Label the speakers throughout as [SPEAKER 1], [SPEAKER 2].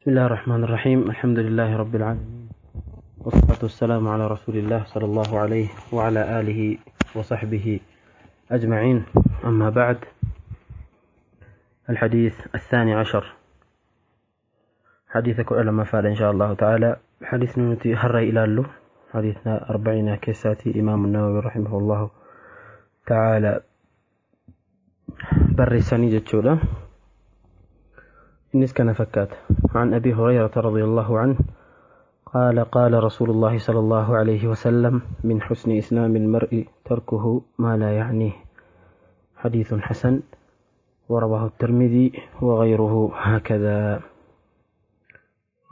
[SPEAKER 1] بسم الله الرحمن الرحيم. الحمد لله رب العالمين، والصلاة والسلام على رسول الله صلى الله عليه وعلى آله وصحبه أجمعين. أما بعد، الحديث الثاني عشر، حديثك لما فعل إن شاء الله تعالى حديث نوتي هري إلى له حديثنا 40 كيساتي إمام النووي رحمه الله تعالى برساني جتشولا الناس كان فكات. عن أبي هريرة رضي الله عنه قال قال رسول الله صلى الله عليه وسلم: من حسن إسلام المرء تركه ما لا يعنيه. حديث حسن، ورواه الترمذي وغيره هكذا،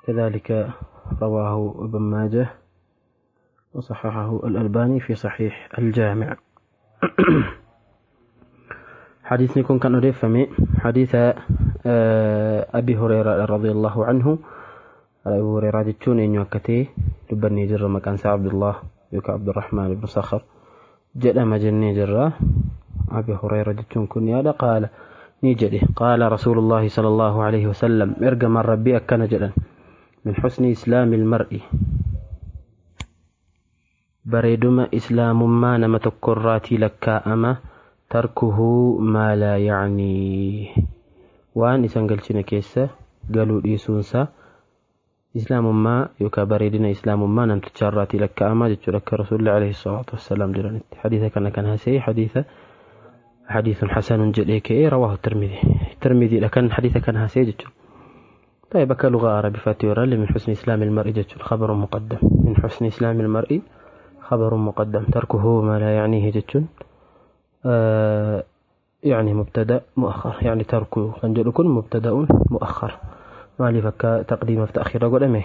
[SPEAKER 1] كذلك رواه ابن ماجه وصححه الألباني في صحيح الجامع. حديث نكون كان أدفمي حديث أبي هريرة رضي الله عنه. أبي هريرة جتشون إن يوكتي لبني جرى مكان عبد الله يوكا عبد الرحمن بن صخر جاء مجني جرى أبي هريرة جتشون كن يالا قال نيجري قال رسول الله صلى الله عليه وسلم: ارجى من ربي أكن جلا من حسن إسلام المرء بريدما إسلام ما نمت القراتي لك أما تركه ما لا يعنيه. وان إسانقلشنا كيسا قالوا إيسونسا إسلام ما يوكا بريدنا إسلام ما نمتشاراتي لك أما جتشو لك رسول الله عليه الصلاة والسلام جلانت. حديثة كان هسي حديث حسن جليك رواه الترمذي لكن حديثة كان هسي جتشو. طيب كلغة عربي فاتيورا من حسن إسلام المرء جتشو الخبر مقدم. من حسن إسلام المرء خبر مقدم، تركه ما لا يعنيه جتشو يعني مبتدأ مؤخر، يعني تركه خنجل يكون مبتدأ مؤخر ما لي فكا تقديم في تأخير أقول أمي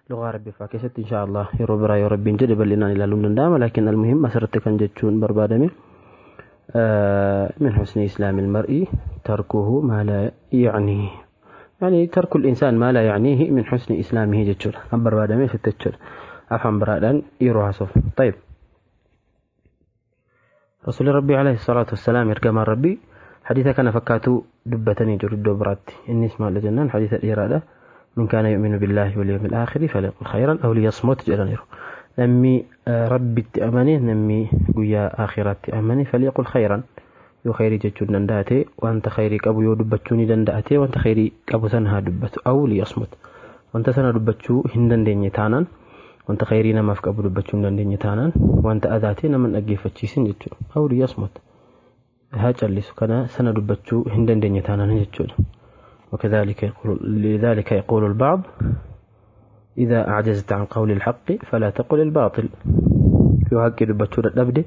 [SPEAKER 1] لغة عربي فاكست إن شاء الله يا رب جد بلنا إلى لون دام. لكن المهم مسرت كان جتشون بربادمي من حسن إسلام المرء تركه ما لا يعنيه، يعني ترك الإنسان ما لا يعنيه من حسن إسلامه جتشون بربادمي في التجر أفهم برادان يروها صف. طيب، رسول ربي عليه الصلاة والسلام يرقم ربي حديثة كان فكاتو دبتني جرد برات إني اسمع لجنان حديث الإرادة: من كان يؤمن بالله واليوم الآخر فليقل خيرا أو ليصمت جلانيرو. نمي ربي تأمني نمي قويا آخرات تأمني فليقل خيرا، يو خيري جتشون دنداتي وانت خيري كابو يو دبتشوني دنداتي وانت خيري كابو سنها دبت، أو ليصمت وانت سنها دبتشو هندن ديني تانان وانت خيرينا ما فك أبو دبتشون دنديني تانان وانت أذاتينا من أجيف تشيسين جتشو، أو ليصمت هاج اللي سكنا سنة دبتشو هندن ديني تانان جتشو. وكذلك لذلك يقول البعض: إذا أعجزت عن قول الحق فلا تقل الباطل. يو هكي دبتشو لدبدي،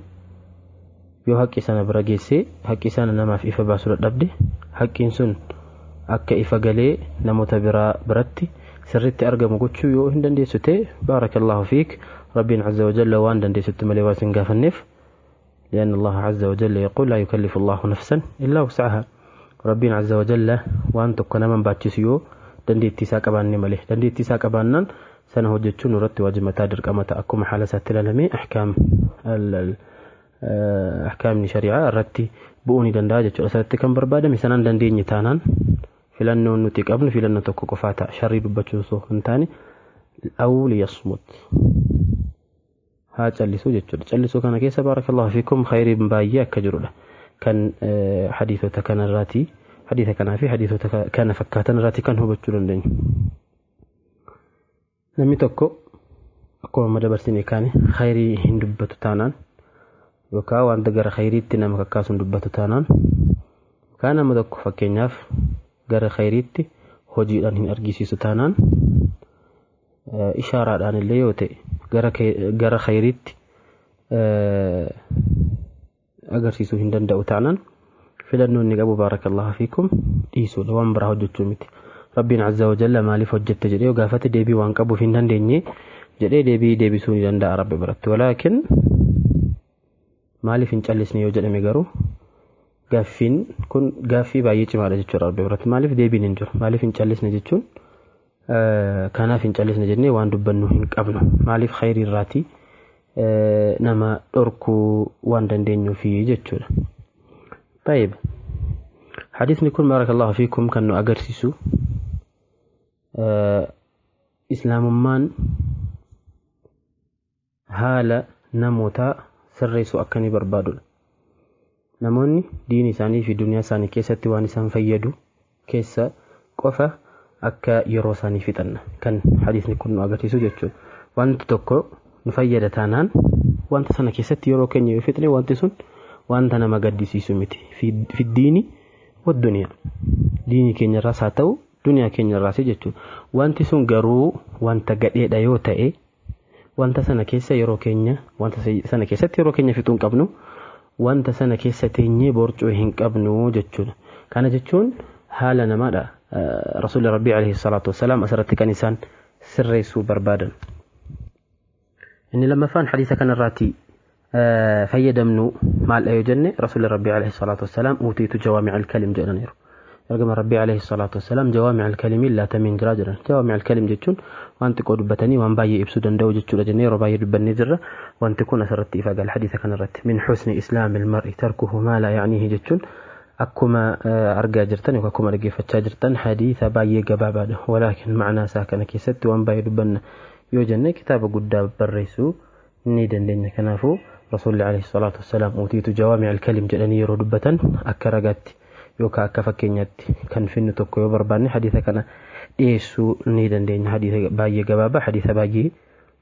[SPEAKER 1] يو هكي سنة براجيسي هكي سنة نما في إفباسو لدبدي، هكي سن أكا إفقالي نموت براتي سرت أرقم قدشو يو هندن دي ستي بارك الله فيك ربين عز وجل واندن دي ست مليواسن قاف النف، لأن الله عز وجل يقول: لا يكلف الله نفسا إلا وسعها. ربين عز وجل وانتو كنا من باتشيسيو دندي اتساق أباني مليه دندي اتساق أبانان سنه جتشو نرد واجب متادر كما تأكم حالسات تلالمي أحكام شريعة الرتي بؤني دنداجة أسرت كم بربادة مثلا دندي نتانان فلانو نتيك أبن فلانو تكو كفاتا شري دبتشو سو انتاني أو ليصمت. هاج اللي سو كان كيسا بارك الله فيكم خيري مبايا كجرولة كان حديثة كان الراتي حديثة كان في حديثة كان فكاتا راتي كان هو بتشولن دين نمي تكو أكو مدبرسيني كاني خيري هندبتو تانان وكا وان دقر خيري تنا مكاكاسو دبتو تانان كان مدكو فكينياف غير خيريتي هوجي دان هن أرجيسيسو تانان إشارة عن اللي يوتي غير خيريتي أجرسيسو هندن داو تانان فلنو نقابو بارك الله فيكم إيسو لوان براه جتشومتي ربنا عز وجل ما لي فوجت جدي وقافت ديبي وانقبو فيندن ديني جدي ديبي سوني دندا رب برت، ولكن ما لي فينجالسني يوجد ميغارو غافين كن غافي بايچ ماله جچو رب برت ما لي ديبي ننجر ما لي فينجالسني جچون كانا فينجالسني جدني وان دبنو هنقبنو ما لي خير الراتي نما دوركو وان دندنيو في جچو. طيب، حديث نكون بارك الله فيكم كانوا أجرسيسو islaamummaan haala namoota sirreessuu akkanii barbaadudha. Namoonni diinii isaanii fi duniyaa isaanii keessatti waan isaan fayyadu keessa qofa akka yeroo isaanii fixanna kan hadiisni kun nu agarsiisu jechuudha. Wanti tokko nu fayyada taanaan wanta sana keessatti yeroo keenya yoo fixne wanti sun wanta nama gaddisiisu miti. Fi diini wad duniyaa. Diinii keenyarraas haa ta'u duniyaa keenyarraas jechuudha. Wanti sun garuu wanta gadheedha yoo ta'e wanta sana keessa yeroo keenya wanta sana keessatti yeroo keenya fixuu hin qabnu. Wanta sana keessa teenyee borcuu hin qabnu jechuudha. Kana jechuun haala namaadha. Rasuulli Rabbii alayhi salaatu wassalaam asirratti kan isaan sirreessuu barbaadan. Inni lammaffaan hadiisa kanarraatti fayyadamnu maal yoo jenne Rasuulli Rabbii alayhi salaatu wassalaam uutiitu jawaami'al kalim jedhaniiru. Ergama Rabbii alayhi salaatu wassalaam jawaami'al kalimi laatamiin jira jedhan. Jawaami'al kalim jechuun wanti xiqqoo dubbatanii waan baay'ee ibsuu danda'u jechuudha jennee yeroo baay'ee dubbannee jirra. Wanti kun asirratti ifa gal hadiisa kanarratti min husni islaamil mar'i tarkuhu maa laa ya'nihi jechuun akkuma argaa jirtan yookaan akkuma dhaggeeffachaa jirtan hadiisa baay'ee gabaabaadha. Walaakin ma'anaa isaa kana keessatti waan baay'ee dubbanna yoo jenne kitaaba guddaa barreessuu ni dandeenya. Kanaafuu Rasuulli alayhi salaatu wassalaam uutiitu jawaami'al kalim jedhanii yeroo dubbatan akka ragaatti yookaan akka fakkeenyaatti kan finnu tokko yoo barbaanne hadiisa kana dhiyeessuu ni dandeenya. Hadiisa baay'ee gabaabaa hadiisa baay'ee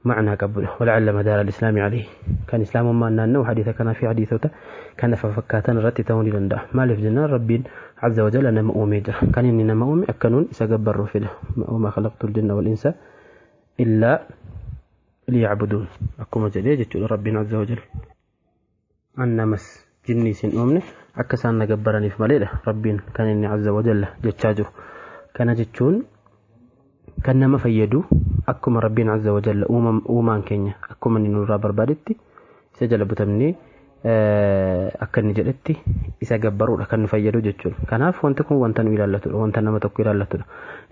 [SPEAKER 1] معنى قبله ولعل مدار الإسلام عليه كان إسلام ما أنه حديث كان في حديثه كان ففكاتان رتي توني لندا ما لفجنا ربي عز وجل أنا مؤمن كان إننا مؤمن أكنون سجبر في له وما خلقت الجن والإنس إلا ليعبدون أكو مجدي جت ربنا عز وجل أن مس جني سن أمنه أكسان نجبرني في مليله ربي كان إني عز وجل جتاجه كان جتون كان ما فيدو أكما ربنا عز وجل أومان كينيا أكما ننورا بربادتي سجل بتمني أكن جلتي إذا جبروا لكن فيدو جتشول كان عارف وانتكم وانتن ولا لا تلو وانتن ما تقول لا تلو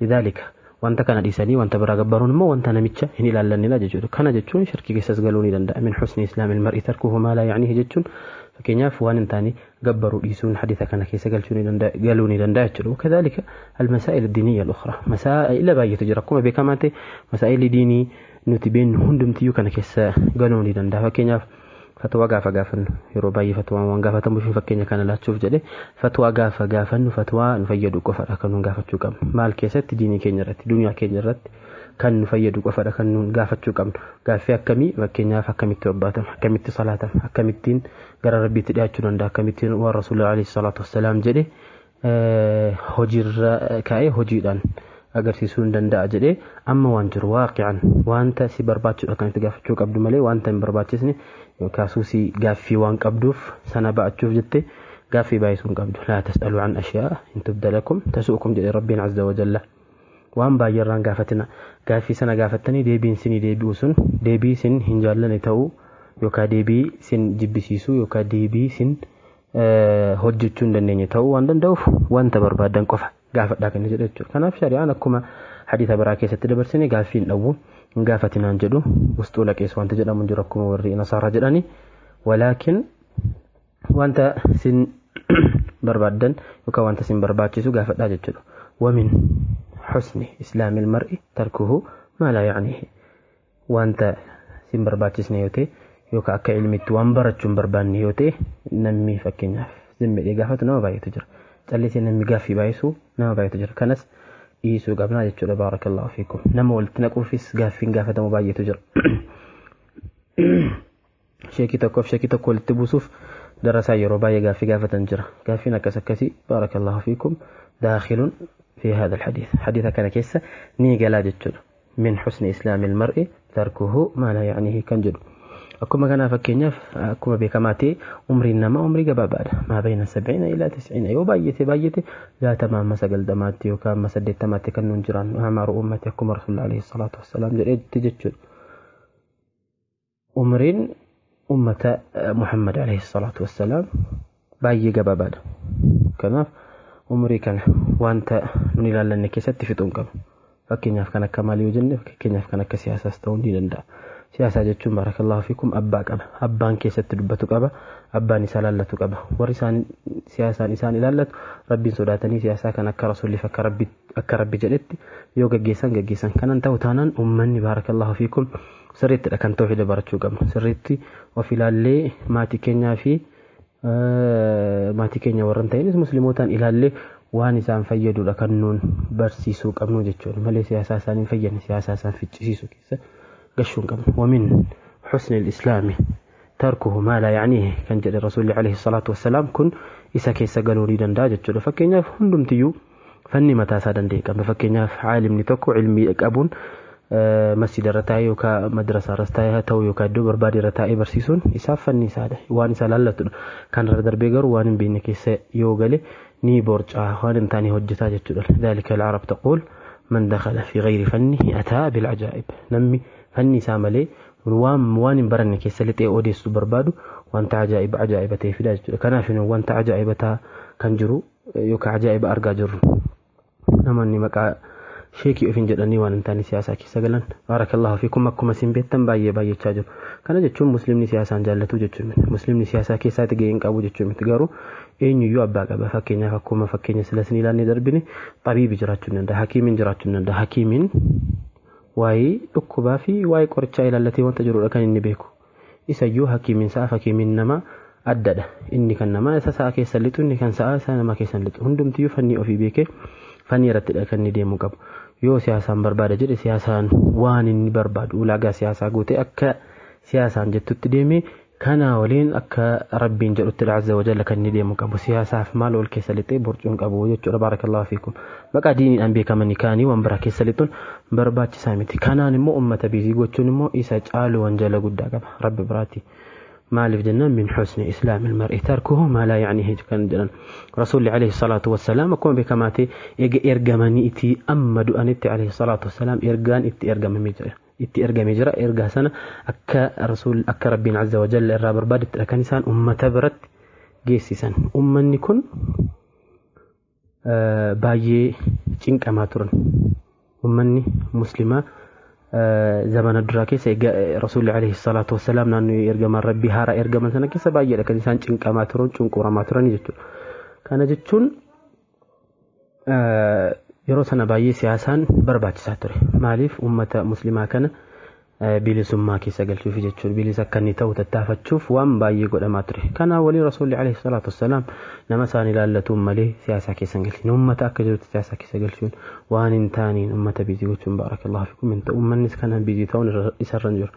[SPEAKER 1] لذلك وانت كان لساني وانت برا جبرون ما وانت نمتشا هني لا لا جتشول كان جتشون شركي قصص قالوني لندا من حسن إسلام المرء تركه ما لا يعنيه جتشول فكينيا فوان تاني جبروا يسون حديث كان كيس قالوني لندا جتشول وكذلك المسائل الدينية الأخرى مسائل لا باية تجركم بكمانته مسائل ديني نتبين هندم تيو كان كيس قالوني لندا فكينيا فتوى قافن يروباي فتوى وانقافة مش فكينيا كان لا تشوف جلي فتوى قافن فتوى نفيدو كفر كانوا قافة شوكم مال كيست ديني كينيا رت دنيا كينيا رت كان نفيدو كفر كانوا قافة شوكم قافة كمي فكينيا فكمي ترباتم كمي صلاتم كمي تين قرر ربي تدعشون دا كمي تين والرسول عليه الصلاة والسلام جلي هجر كاي هجيران agarsiisuun danda'a jedhee amma waan jiru waaqi'an wanta si barbaachisu kan itti gaafachuu qabdu malee wanta hin barbaachisne yookaan si gaaffii waan qabduuf sana ba'achuuf jette gaaffii baay'isuun qabdu laa tas'alu an ashyaa in tubdalakum tasu'ukum jedhe rabbiin azza wa jalla waan baay'eerraan gaafatina gaaffii sana gaafattanii deebiin sinii deebi'u sun deebii sin hin jaallanne ta'uu yookaan deebii sin jibbisiisu yookaan deebii sin hojjechuu hin dandeenye ta'uu waan danda'uuf wanta barbaadan qofa gaafadhaa kan jedhu jechuudha. Kanaaf shari'aan akkuma hadiisa biraa keessatti dabarsine gaaffii hin dhawu hin gaafatinaan jedhu wusxuu laqees wanta jedhamu jiru akkuma warri nasaaraa jedhani walaakin wanta sin barbaadan yookaan wanta sin barbaachisu gaafadhaa jechuudha. Wamin husni islaamil mar'i tarkuhu maa laa ya'nihi wanta sin barbaachisne yoo ta'e yookaan akka ilmitti waan barachuun barbaanne yoo ta'e namni fakkeenyaaf zimmedhee gaafatu nama baay'eetu jira. callisee namni gaaffii baay'isu nama baay'eetu jira. Kanas dhiisuu qabnaa jechuudha. Baarakallahu fiikum. Nama walitti naquufis gaaffiin gaafatamu baay'eetu jira. Sheekii tokko walitti buusuuf darasaa yeroo baay'ee gaaffii gaafatan jira. Gaaffiin akkas akkasii baarakallahu fiikum daakhilun fi hada alhadiith. Hadiitha kana keessa ni galaa jechuudha. Min husni islaamil mar'i tarkuhu maa laa ya'nihi kan jedhu. akkuma kana fakkeenyaaf akkuma beekamaatee umriin nama umrii gabaabaadha maa bayna 70 ila 90 yoo baay'ate laatama amma 90 yookaan amma 80 kan nuun jiran amaaru ummati akkuma rasuulli alayhi salaatu wassalaam jedhetti jechuudha. umriin ummata Muhammad alayhi salaatu wassalaam baay'ee gabaabaadha. kanaaf umrii kana wanta nun ilaallanne keessatti fixuun qabu. fakkeenyaaf kan akka maalii yoo jenne fakkeenyaaf kan akka siyaasaas ta'uu ni danda'a. siyaasaa jechuun barakallahu fiikum abbaa qaba abbaan keessatti dubbatu qaba abbaan isaa ilaallatu qaba warri siyaasaan isaan ilaallatu rabbiin sodaatanii siyaasaa kan akka rasuulliif akka rabbi jedhetti yoo gaggeessan kanan ta'u taanaan ummanni barakallahu fiikum sirriittidha kan tawhiida barachuu qabna sirriitti of ilaallee maatii keenyaa fi maatii keenya warran ta'anis muslimootaan ilaallee waan isaan fayyadudha kan nuun barsiisuu qabnu jechuudha malee siyaasaa isaaniin fayyadne siyaasaa isaan ficcisiisuu keessa gashuun qabnu wamin husni al-islaami tarkuhu maa laa ya'niihi kan jedhe rasuulli alayhi salaatu wassalaam kun isa keessa galuu ni danda'a jechuudha fakkeenyaaf hundumtiyyuu fanni mataa isaa danda'e qaba fakkeenyaaf caalimni tokko ilmii qabuun masjida irra taa'ee yookaan madrasaa irra taa'ee ta'u yookaan iddoo barbaade irra taa'ee barsiisuun isaaf fanni isaadha waan isa laallatudha kan irra darbee garuu waan hin beekne keessa yoo gale ni borcaa waan hin taane hojjetaa jechuudha dhalika al-arab taqul man dakhala fi ghayri fannihi ataa bil ajaa'ib namni fanni isaa malee waan hin baranne keessa lixee odeessu barbaadu wanta ajaa'iba ta'e fida jechuudha kanaaf wanta ajaa'ibataa kan jiru yookaan ajaa'iba argaa jirru namoonni maqaa sheekii ofin jedhanii waan hin taane siyaasaa keessa galan barakallahu fiikum akkuma isin beektan baay'achaa jiru kana jechuun muslimni siyaasaan jaallatu jechuun muslimni siyaasaa keessatti gahee hin qabu jechuun miti garuu eenyuyyuu abbaa qaba fakkeenyaaf akkuma fakkeenya silasni ilaannee darbine tabiibi jiraachuu danda'a hakiimiin jiraachuu danda'a hakiimiin waa'ee dhukkubaa fi waa'ee qorichaa ilaallatee wanta jirudha kan inni beeku isayyuu hakiimiin sa'a hakiimiin nama addadha inni kan nama isa sa'a keessa lixu inni kan sa'a isa nama keessa lixu hundumtiyyuu fanni ofii beekee fanni irrattidha kan inni deemuu qabu yoo siyaasaan barbaada jedhe siyaasaan waan inni barbaadu ulaagaa siyaasaa guutee akka siyaasaan jettutti deemee kana waliin akka rabbiin jedhutti azza wa jalla kan inni deemuu qabu siyaasaaf maal ol keessa lixee borcuun qabu jechuudha barakallahu fiikum maqaa diiniidhaan beekamanii kaanii waan biraa keessa lixuun barbaachisaa miti kanaan immoo ummata biizii gochuun immoo isa caalu wanjala guddaa qaba rabbi biraati مالف جنان من حسن إسلام المرء تركه ما لا يعنيه كان جنان رسول عليه الصلاة والسلام أكون بكماتي إرجمني إتي أمد أنت عليه الصلاة والسلام إرجان إتي إرجم مجرى إتي إرجم مجرى إرجع سنة أك رسول أك ربنا عز وجل الرابر بدت كنيسان أمة تبرت جيسيسان نكون باجي تشينك أماترن أمني مسلمة زمان الدراكيس رسول عليه الصلاة والسلام نانو إرجم ربي هارا إرجم سنة كيس باجي لكن إنسان تشنك أماترون تشنك ورماترون يجتون كان جتون يروسنا باجي سياسان برباج ساتوري مالف أمة مسلمة كان بيلس ما كيس قال شوف جتون بيلس كان تو تتافت شوف وام باجي قد أماتري كان ولي رسول عليه الصلاة والسلام لما ساني لالتهم ملي سياسة كيس قال أمة أكجرت سياسة كيس قال شون وان تاني أمة بيجي قلتم بارك الله فيكم أنت أمة الناس كان بيجي تون يسرنجر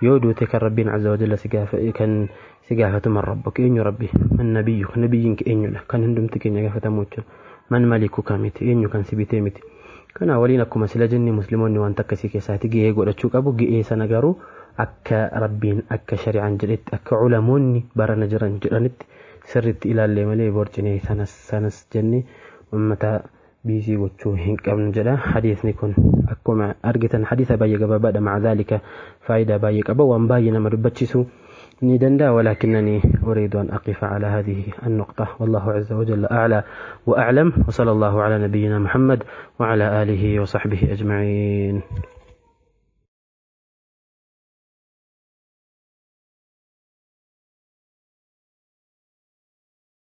[SPEAKER 1] يودو تكر ربنا عز وجل كان سقافة من ربك إني ربي من نبيك نبيك إني كان هندم تكين يقافة موت من ملكك ميت إني كان سبيتي ميت كان أولينكم مسلجني مسلمون وان تكسي كيساتي جيه يقول أشوك أبو جيه سنجارو أكا ربين أكا شريعا جريت أكا علموني برا نجرا جرانت سرت إلى اللي ملي بورجني سنس جني ومتى بيزي وتشو هنك أبن جدا حديث نكون أكما أرجتا حديث بايق بعد مع ذلك فائدة بايق أبو وان باينا مربتشسو ندندا ولكنني أريد أن أقف على هذه النقطة والله عز وجل أعلى وأعلم وصلى الله على نبينا محمد وعلى آله وصحبه أجمعين.